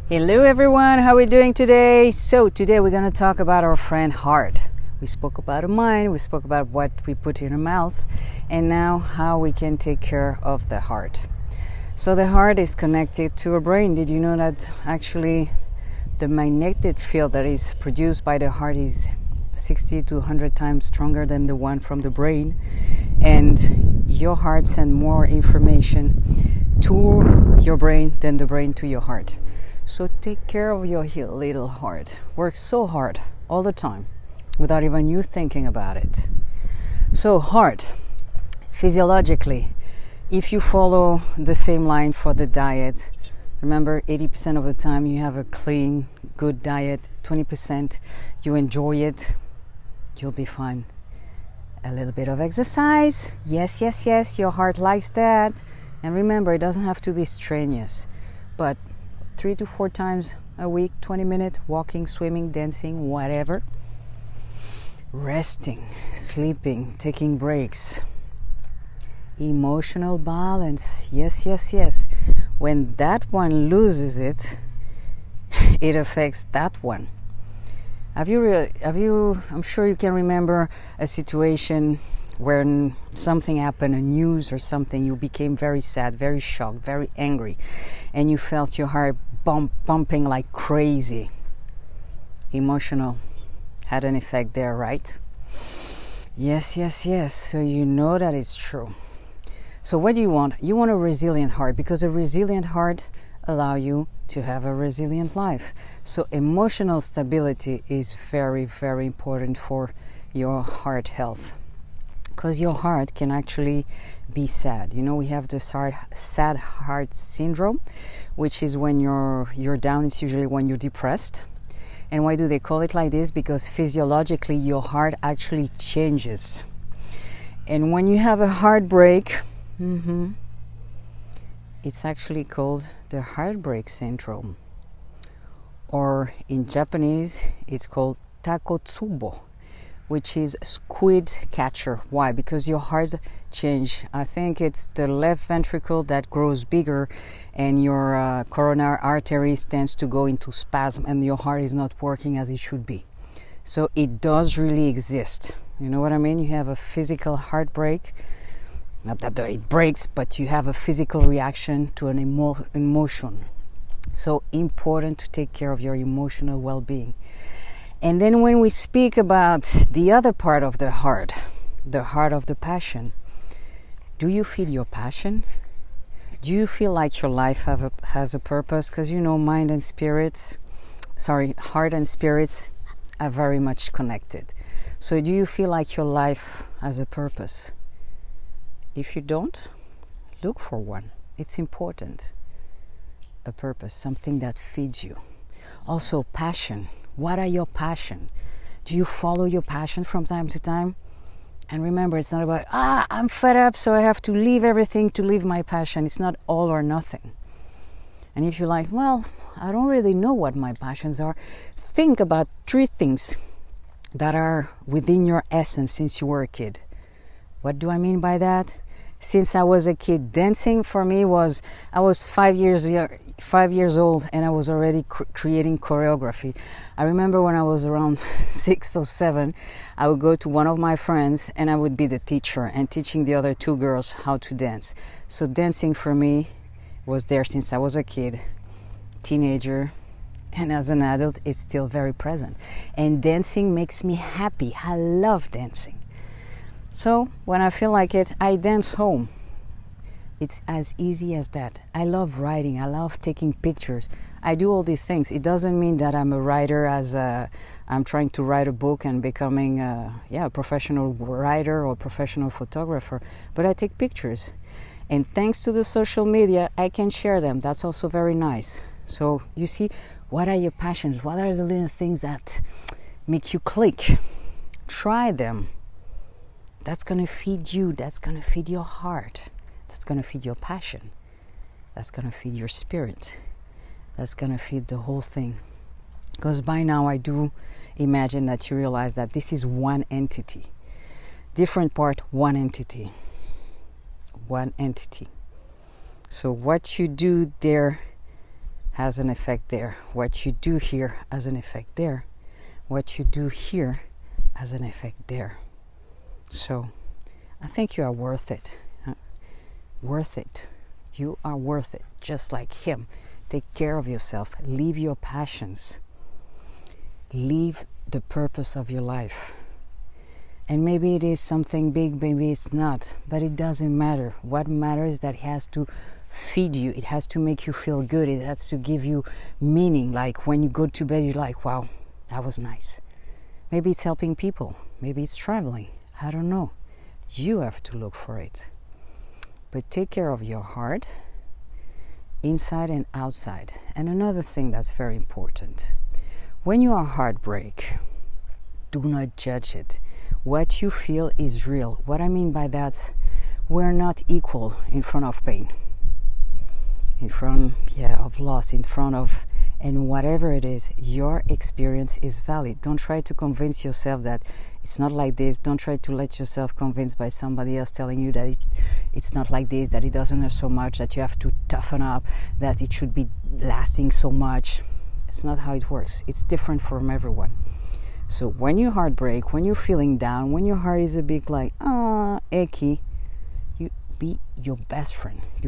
Hello everyone, how are we doing today? So today we're going to talk about our friend heart. We spoke about our mind, we spoke about what we put in our mouth, and now how we can take care of the heart. So the heart is connected to our brain. Did you know that actually the magnetic field that is produced by the heart is 60 to 100 times stronger than the one from the brain, and your heart sends more information to your brain than the brain to your heart. So take care of your little heart. Work so hard all the time without even you thinking about it. So heart, physiologically, if you follow the same line for the diet, remember 80% of the time you have a clean, good diet, 20% you enjoy it, you'll be fine. A little bit of exercise, yes, your heart likes that. And remember, it doesn't have to be strenuous, but 3 to 4 times a week, 20 minutes, walking, swimming, dancing, whatever. Resting, sleeping, taking breaks. Emotional balance, yes. When that one loses it, it affects that one. I'm sure you can remember a situation when something happened, a news or something, you became very sad, very shocked, very angry, and you felt your heart pumping like crazy. Emotional had an effect there, right? Yes. So you know that it's true. So what do you want? You want a resilient heart, because a resilient heart allows you to have a resilient life. So emotional stability is very, very important for your heart health, because your heart can actually be sad. You know, we have the sad heart syndrome, which is when you're down. It's usually when you're depressed. And why do they call it like this? Because physiologically your heart actually changes. And when you have a heartbreak, it's actually called the Heartbreak Syndrome. Or in Japanese, it's called takotsubo, which is squid catcher. Why? Because your heart change. I think it's the left ventricle that grows bigger, and your coronary arteries tends to go into spasm, and your heart is not working as it should be. So it does really exist. You know what I mean? You have a physical heartbreak. Not that it breaks, but you have a physical reaction to an emotion. So important to take care of your emotional well-being. And then when we speak about the other part of the heart of the passion, do you feel your passion? Do you feel like your life has a purpose? Because you know, heart and spirits are very much connected. So do you feel like your life has a purpose? If you don't, look for one. It's important. A purpose, something that feeds you. Also, passion. What are your passion? Do you follow your passion from time to time? And remember, it's not about, I'm fed up, so I have to leave everything to live my passion. It's not all or nothing. And if you're like, well, I don't really know what my passions are, think about 3 things that are within your essence since you were a kid. What do I mean by that? Since I was a kid, dancing for me I was 5 years old, and I was already creating choreography. I remember when I was around 6 or 7, I would go to one of my friends and I would be the teacher and teaching the other 2 girls how to dance. So dancing for me was there since I was a kid, teenager, and as an adult it's still very present. And dancing makes me happy. I love dancing. So when I feel like it, I dance home. It's as easy as that. I love writing. I love taking pictures. I do all these things. It doesn't mean that I'm a writer I'm trying to write a book and becoming a professional writer or professional photographer. But I take pictures. And thanks to the social media, I can share them. That's also very nice. So you see, what are your passions? What are the little things that make you click? Try them. That's going to feed you. That's going to feed your heart. That's going to feed your passion. That's going to feed your spirit. That's going to feed the whole thing. Because by now I do imagine that you realize that this is one entity. Different part, one entity. One entity. So what you do there has an effect there. What you do here has an effect there. What you do here has an effect there. So I think you are worth it. Worth it. You are worth it, just like him. Take care of yourself. Live your passions. Live the purpose of your life. And maybe it is something big, maybe it's not, but it doesn't matter. What matters is that it has to feed you. It has to make you feel good. It has to give you meaning. Like when you go to bed, you're like, wow, that was nice. Maybe it's helping people. Maybe it's traveling. I don't know. You have to look for it. But take care of your heart, inside and outside. And another thing that's very important. When you are heartbreak, do not judge it. What you feel is real. What I mean by that, we're not equal in front of pain. In front, of loss, in front of, and whatever it is, your experience is valid. Don't try to convince yourself that it's not like this. Don't try to let yourself convinced by somebody else telling you that it's not like this, that it doesn't hurt so much, that you have to toughen up, that it should be lasting so much. It's not how it works. It's different from everyone. So when you heartbreak, when you're feeling down, when your heart is a bit like, achy, you be your best friend. You